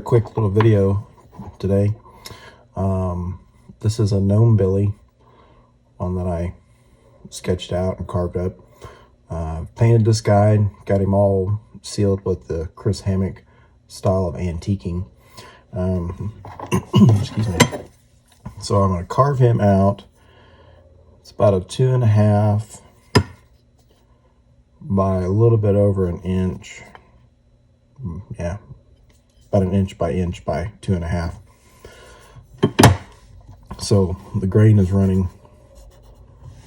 quick little video today. This is a Gnomebilly, one that I sketched out and carved up. Painted this guy, got him all sealed with the Chris Hammock style of antiquing. Excuse me. So I'm going to carve him out. It's about a 2.5 by a little bit over an inch. Yeah, about an inch by 2.5. So the grain is running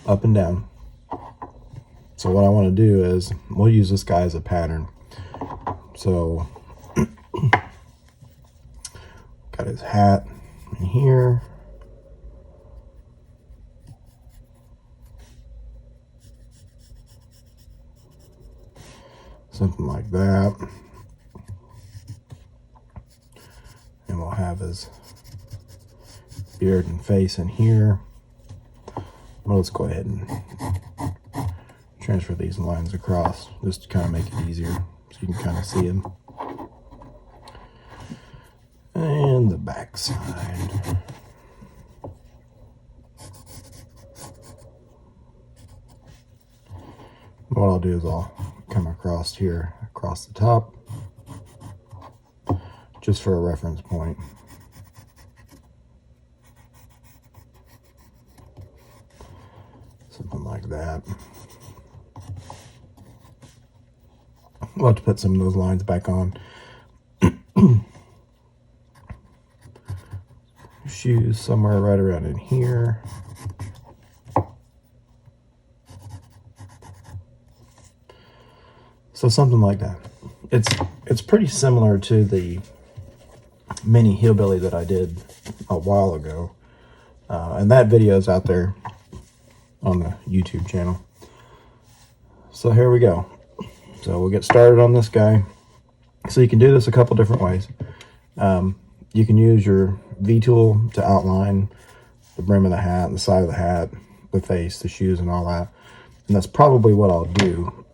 up and down. So what I want to do is, we'll use this guy as a pattern. So got his hat in here. Something like that. And we'll have his beard and face in here. Well, let's go ahead and transfer these lines across just to kind of make it easier so you can kind of see them. And the back side. What I'll do is I'll come across here, across the top, just for a reference point. Something like that. We'll have to put some of those lines back on. Shoes somewhere right around in here. So something like that. It's pretty similar to the mini hillbilly that I did a while ago. And that video is out there on the YouTube channel. So here we go. So we'll get started on this guy. So you can do this a couple different ways. You can use your V tool to outline the brim of the hat, the side of the hat, the face, the shoes, and all that. And that's probably what I'll do.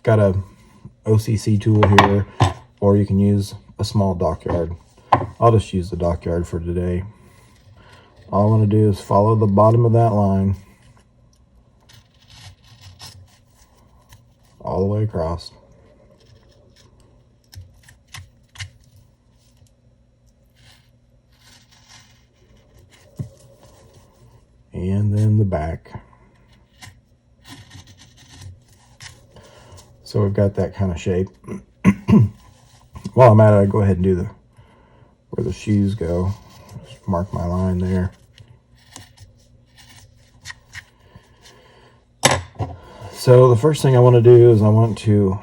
Got a OCC tool here, or you can use a small dockyard. I'll just use the dockyard for today. All I want to do is follow the bottom of that line all the way across. And then the back. So we've got that kind of shape. While I'm at it, I go ahead and do where the shoes go. Just mark my line there. So the first thing I want to do is I want to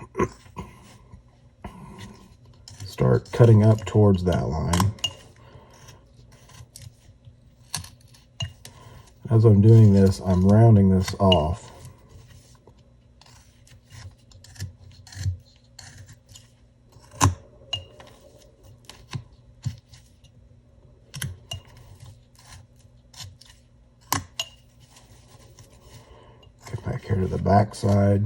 start cutting up towards that line. As I'm doing this, I'm rounding this off. Get back here to the back side.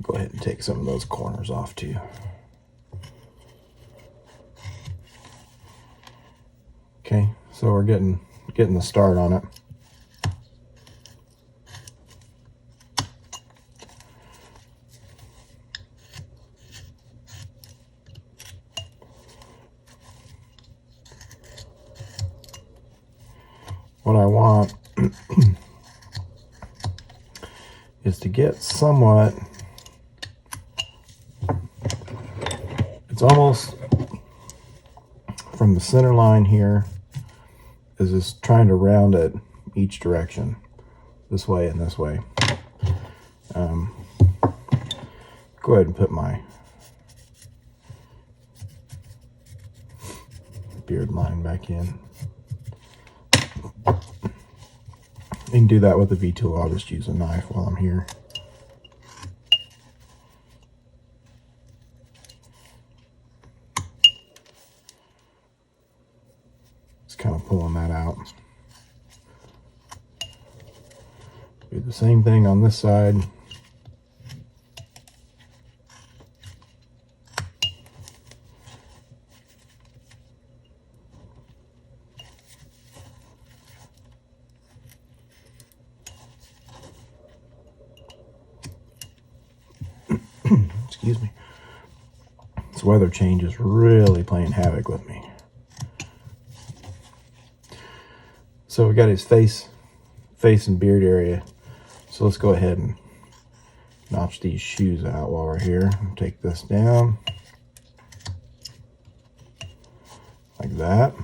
Go ahead and take some of those corners off too. Okay, so we're getting the start on it. What I want is to get somewhat, it's almost from the center line here, is just trying to round it each direction, this way and this way. Go ahead and put my beard line back in. You can do that with a V-tool. I'll just use a knife while I'm here. Just kind of pulling that out. Do the same thing on this side. Excuse me. This weather change is really playing havoc with me. So we got his face and beard area. So let's go ahead and notch these shoes out while we're here. Take this down like that.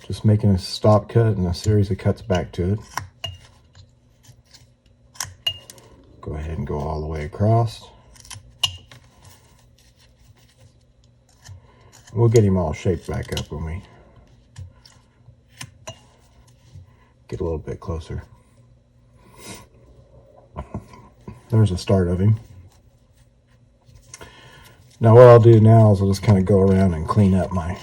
Just making a stop cut and a series of cuts back to it. Go ahead and go all the way across. We'll get him all shaped back up when we get a little bit closer. There's a start of him. Now what I'll do now is I'll just kind of go around and clean up my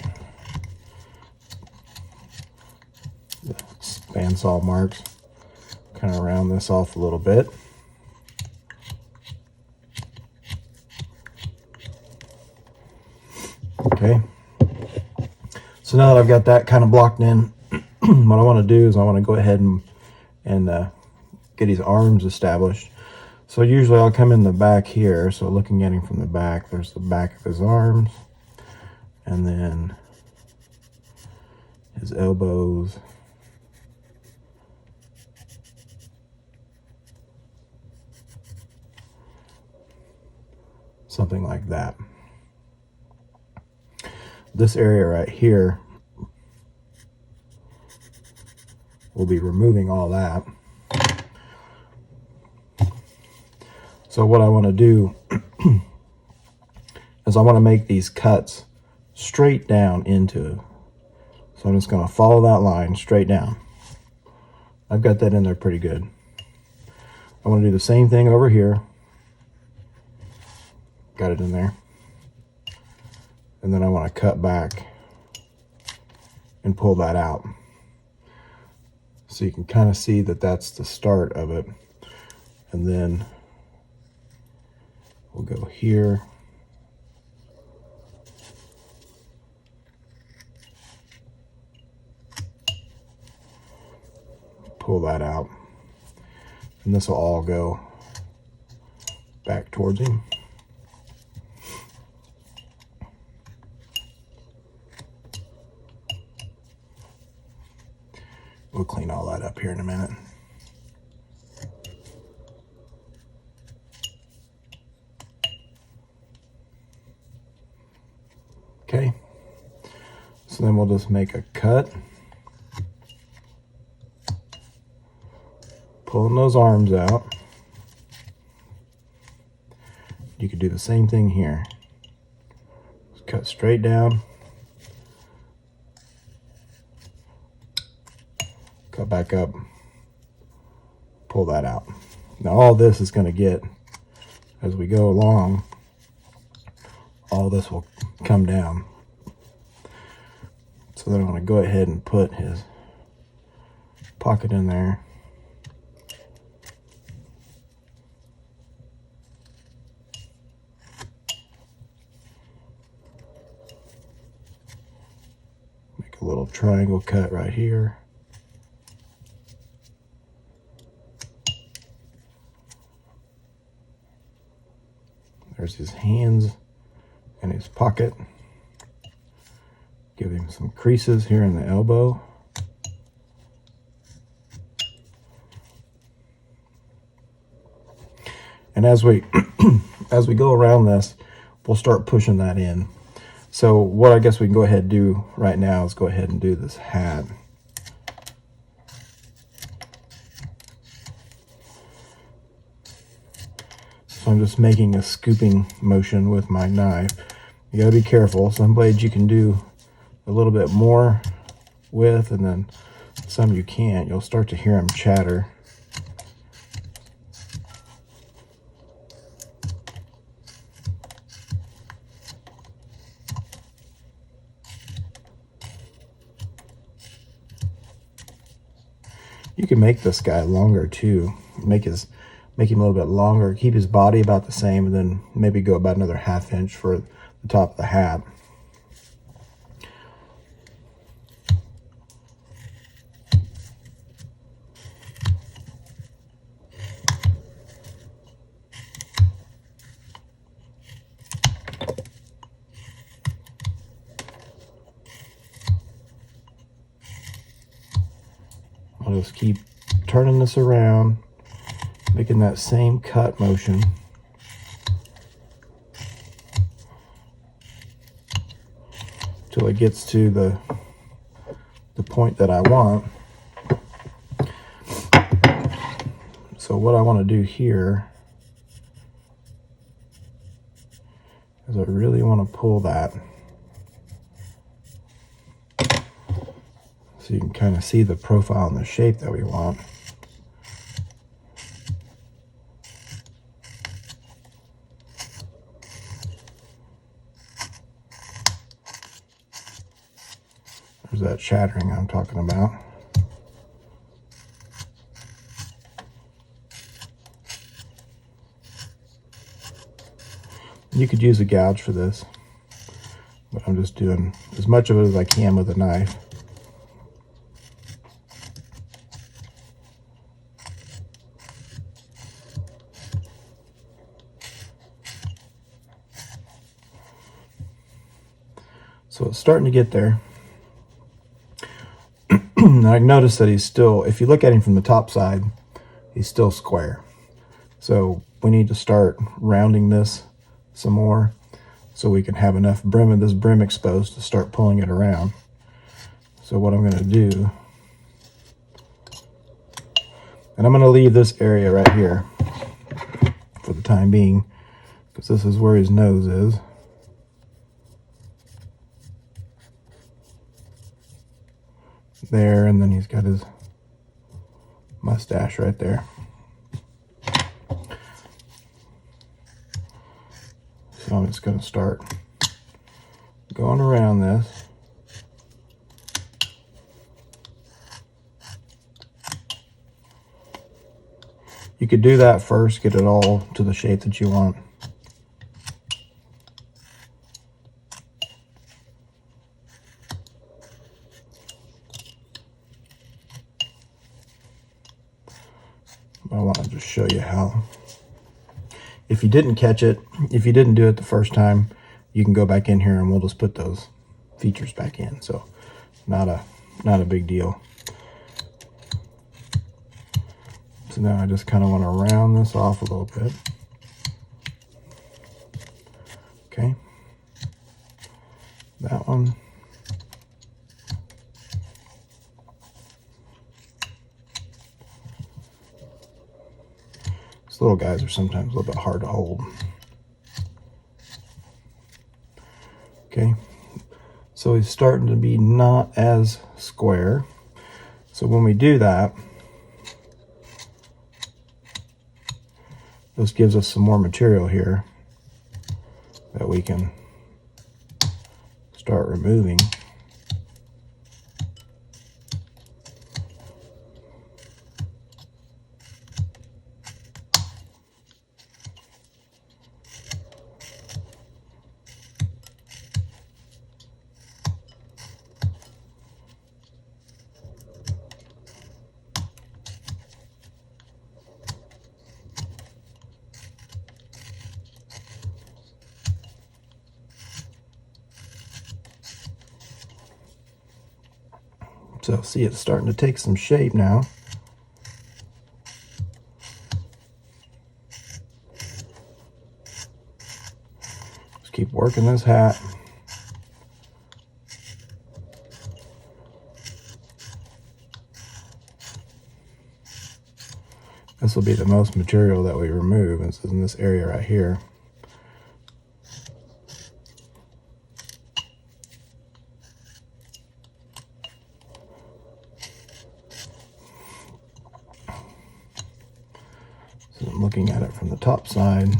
bandsaw marks. Kind of round this off a little bit. Okay. So now that I've got that kind of blocked in, what I want to do is I want to go ahead and get his arms established. So usually I'll come in the back here. So looking at him from the back, there's the back of his arms, and then his elbows, something like that. This area right here, we'll be removing all that. So what I want to do is I want to make these cuts straight down into. So I'm just going to follow that line straight down. I've got that in there pretty good. I want to do the same thing over here. Got it in there. And then I want to cut back and pull that out. So you can kind of see that that's the start of it. And then we'll go here. Pull that out. And this will all go back towards him. We'll clean all that up here in a minute. Okay, so then we'll just make a cut. Pulling those arms out. You could do the same thing here. Just cut straight down. Cut back up, pull that out. Now all this is going to get, as we go along, all this will come down. So then I'm going to go ahead and put his pocket in there. Make a little triangle cut right here. There's his hands and his pocket. Give him some creases here in the elbow. And as we as we go around this, we'll start pushing that in. So what I guess we can go ahead and do right now is go ahead and do this hat. So I'm just making a scooping motion with my knife. You gotta be careful. Some blades you can do a little bit more with, and then some you can't. You'll start to hear them chatter. You can make this guy longer too. Make him a little bit longer. Keep his body about the same, and then maybe go about another 1/2 inch for the top of the hat. I'll just keep turning this around, making that same cut motion. Till it gets to the point that I want. So what I want to do here is I really want to pull that, so you can kind of see the profile and the shape that we want. There's that chattering I'm talking about. You could use a gouge for this, but I'm just doing as much of it as I can with a knife. So it's starting to get there. I noticed that he's still, if you look at him from the top side, he's still square. So we need to start rounding this some more so we can have enough brim of this brim exposed to start pulling it around. So what I'm going to do, and I'm going to leave this area right here for the time being, because this is where his nose is. There, and then he's got his mustache right there. So I'm just going to start going around this. You could do that first, get it all to the shape that you want. I want to just show you how. If you didn't catch it, if you didn't do it the first time, you can go back in here and we'll just put those features back in. So not a big deal. So now I just kind of want to round this off a little bit. Okay. That one. These little guys are sometimes a little bit hard to hold. Okay, so he's starting to be not as square. So when we do that, this gives us some more material here that we can start removing. So see, it's starting to take some shape now. Just keep working this hat. This will be the most material that we remove. This is in this area right here. I'm looking at it from the top side.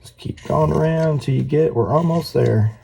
Just keep going around until you get, we're almost there.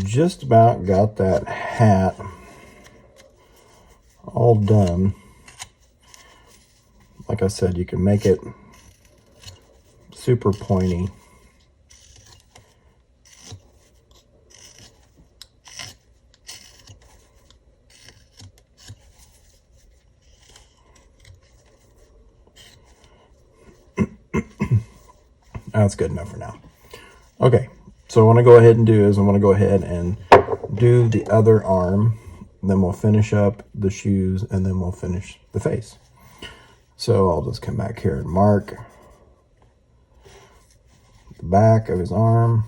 Just about got that hat all done. Like I said, you can make it super pointy. That's good enough for now. Okay, so what I want to go ahead and do is I want to go ahead and do the other arm, then we'll finish up the shoes, and then we'll finish the face. So I'll just come back here and mark the back of his arm.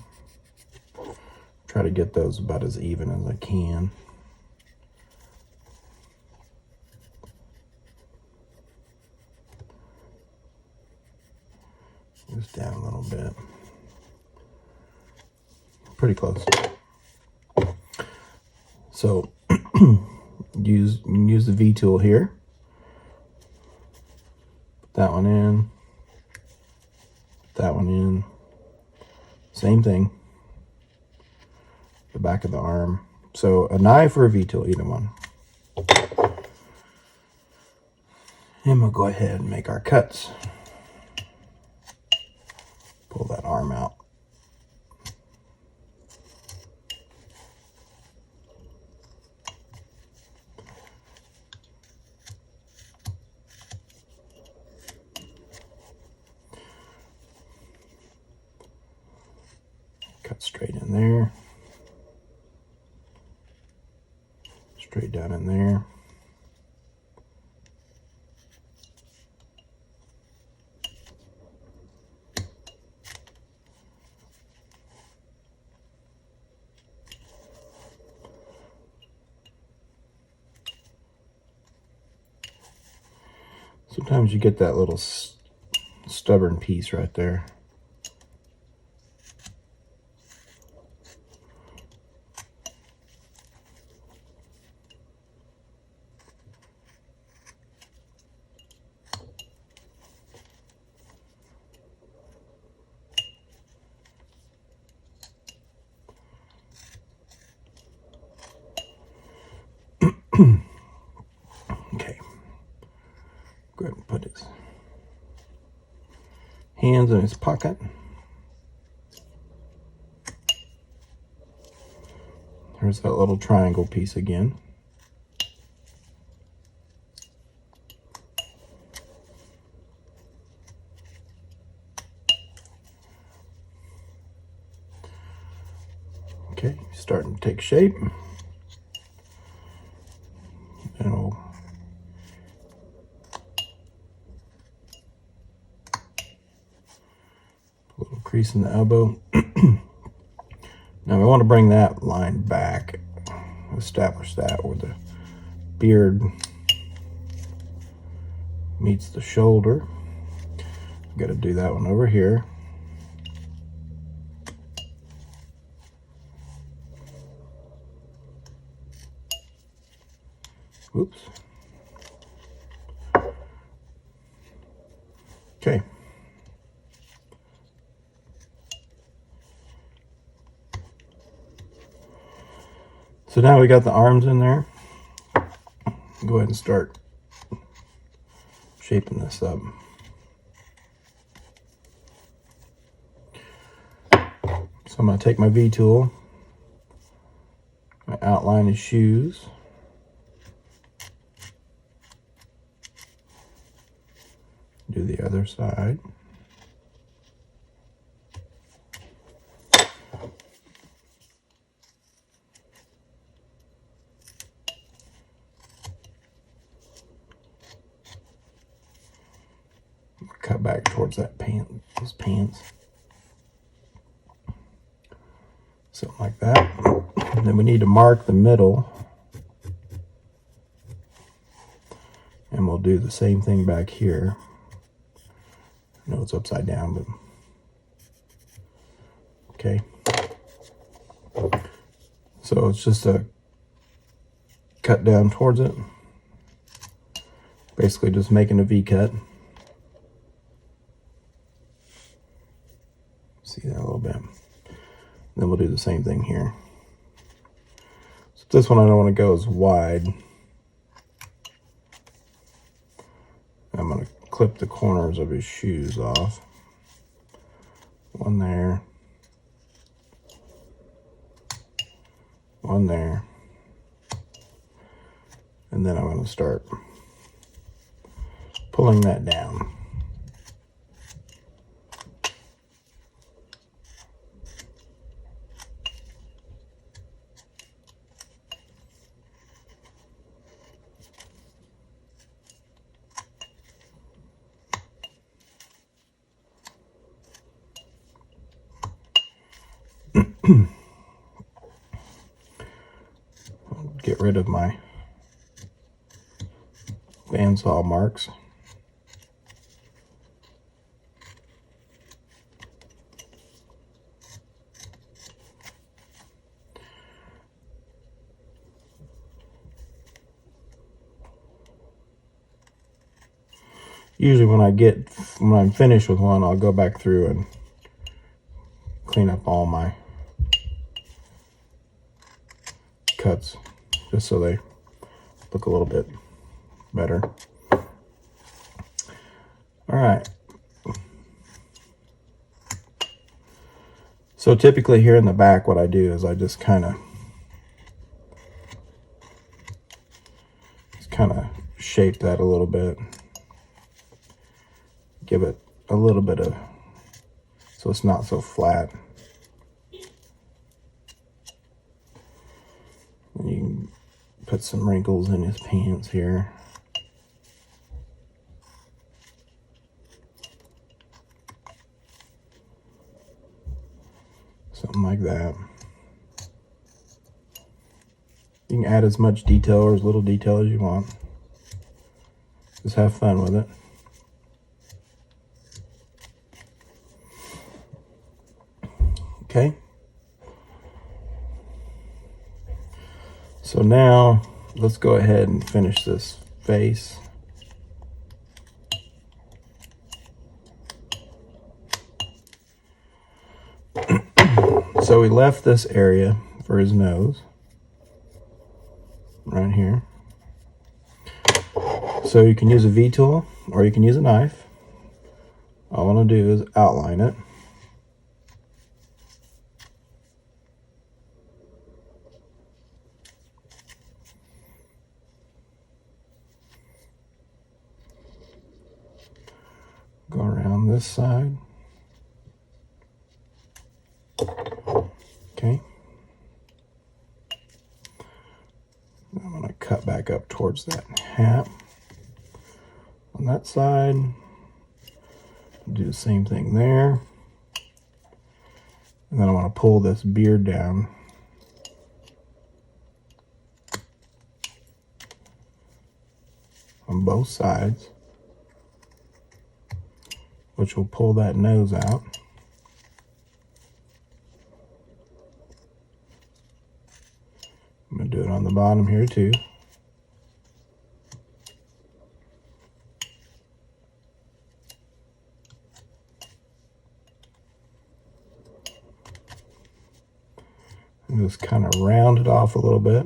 Try to get those about as even as I can. Just down a little bit. Pretty close. So use the V tool here. Put that one in. Put that one in. Same thing. The back of the arm. So a knife or a V tool, either one. And we'll go ahead and make our cuts. Pull that arm out. Cut straight in there. Straight down in there. Sometimes you get that little stubborn piece right there. Okay. Go ahead and put his hands in his pocket. There's that little triangle piece again. Okay, starting to take shape. And we'll put a little crease in the elbow. Now we want to bring that line back, establish that where the beard meets the shoulder. Got to do that one over here. Oops. Okay. So now we got the arms in there. Go ahead and start shaping this up. So I'm going to take my V tool, I outline his shoes. Do the other side. Cut back towards that those pants. Something like that. And then we need to mark the middle. And we'll do the same thing back here. I know it's upside down, but okay. So it's just a cut down towards it. Basically just making a V cut. See that a little bit. Then we'll do the same thing here. So this one I don't want to go as wide. I'm going to clip the corners of his shoes off. One there. One there. And then I'm going to start pulling that down. Get rid of my bandsaw marks. Usually when I'm finished with one, I'll go back through and clean up all my cuts just so they look a little bit better. All right. So typically here in the back, what I do is I just kind of shape that a little bit. Give it a little bit of, so it's not so flat. And you can put some wrinkles in his pants here. Something like that. You can add as much detail or as little detail as you want. Just have fun with it. Okay. So now let's go ahead and finish this face. So we left this area for his nose right here. So you can use a V-tool or you can use a knife. All I want to do is outline it. Go around this side. Okay. I'm going to cut back up towards that hat on that side. Do the same thing there. And then I want to pull this beard down. On both sides, which will pull that nose out. I'm going to do it on the bottom here too. And just kind of round it off a little bit.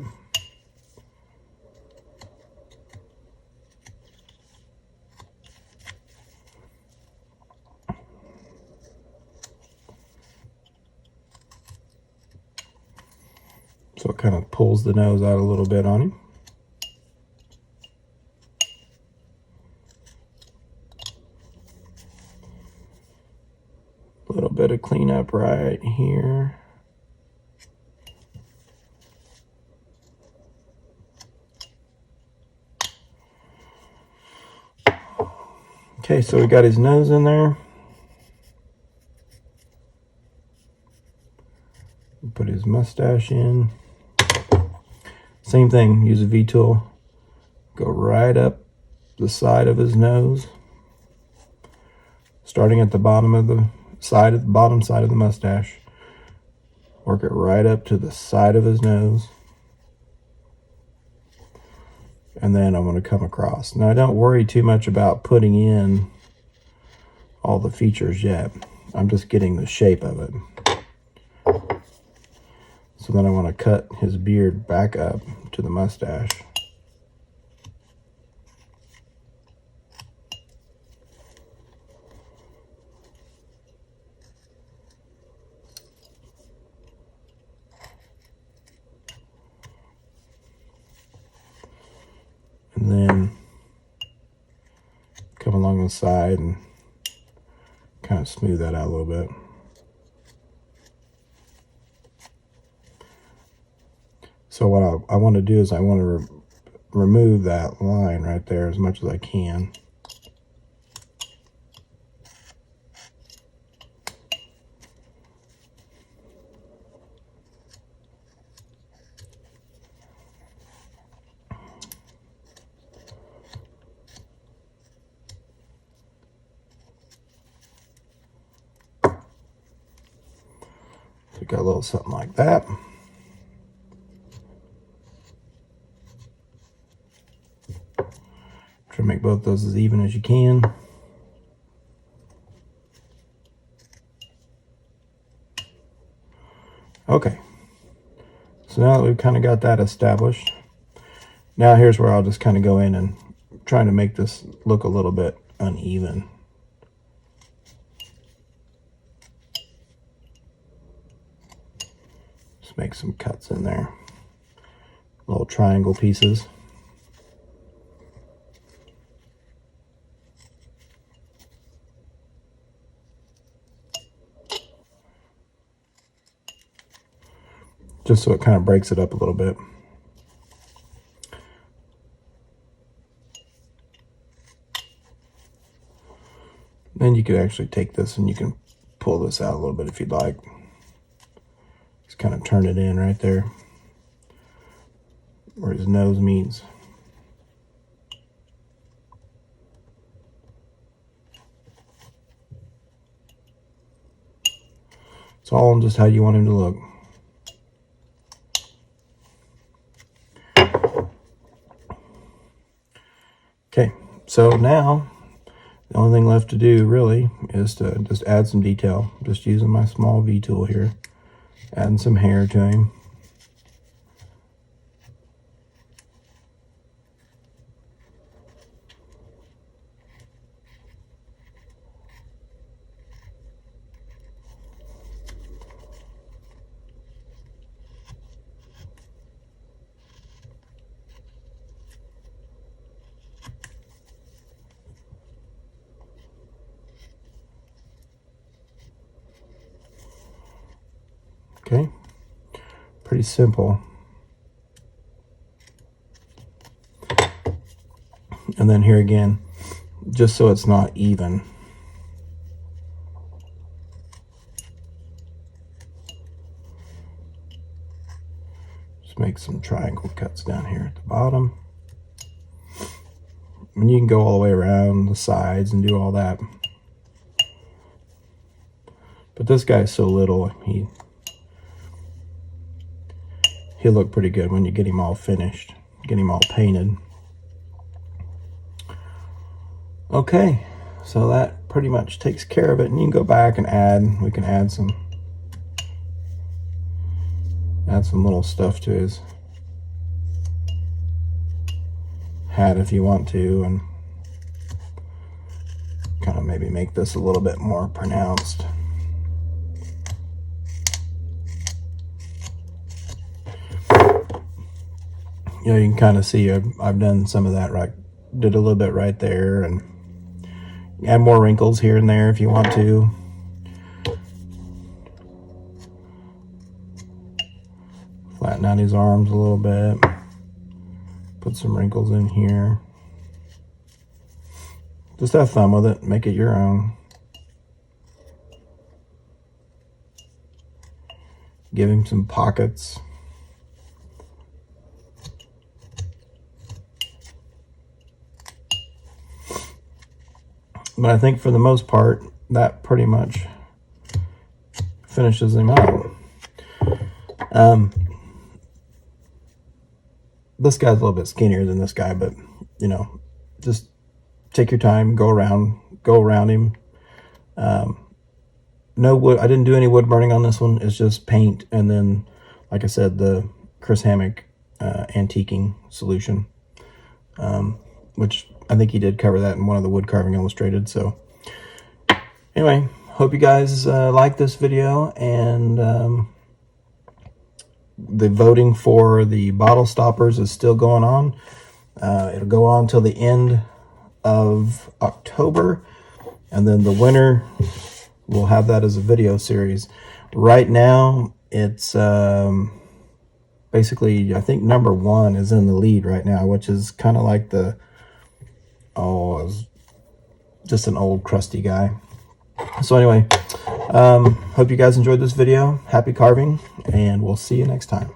So it kind of pulls the nose out a little bit on him. bit of cleanup right here. Okay, so we got his nose in there. Put his mustache in. Same thing, use a V-tool. Go right up the side of his nose. Starting at the bottom side of the mustache. Work it right up to the side of his nose. And then I'm going to come across. Now, don't worry too much about putting in all the features yet. I'm just getting the shape of it. So then I want to cut his beard back up to the mustache. And then come along the side and kind of smooth that out a little bit. So what I want to do is I want to remove that line right there as much as I can. So got a little something like that. Try to make both those as even as you can. Okay, so now that we've kind of got that established, now here's where I'll just kind of go in and try to make this look a little bit uneven. Just make some cuts in there, little triangle pieces. Just so it kind of breaks it up a little bit. Then you could actually take this and you can pull this out a little bit if you'd like. Just kind of turn it in right there where his nose meets. It's all on just how you want him to look. Okay, so now the only thing left to do really is to just add some detail. Just using my small V tool here, adding some hair to him. Okay, pretty simple. And then here again, just so it's not even, just make some triangle cuts down here at the bottom. And you can go all the way around the sides and do all that. But this guy's so little, he'll look pretty good when you get him all finished, get him all painted. Okay, so that pretty much takes care of it, and you can go back and we can add some little stuff to his hat if you want to, and kind of maybe make this a little bit more pronounced. You know, you can kind of see I've done some of that, right? Did a little bit right there, and add more wrinkles here and there if you want to. flatten out his arms a little bit. Put some wrinkles in here. Just have fun with it. Make it your own. Give him some pockets. But I think for the most part, that pretty much finishes him out. This guy's a little bit skinnier than this guy, but you know, just take your time, go around him. No wood. I didn't do any wood burning on this one. It's just paint, and then, like I said, the Chris Hammock antiquing solution, which I think he did cover that in one of the Wood Carving Illustrated. So anyway, hope you guys like this video, and the voting for the bottle stoppers is still going on. It'll go on till the end of October, and then the winner, we'll have that as a video series. Right now, it's basically, I think number 1 is in the lead right now, which is kind of like the, just an old crusty guy. So anyway, hope you guys enjoyed this video. Happy carving, and we'll see you next time.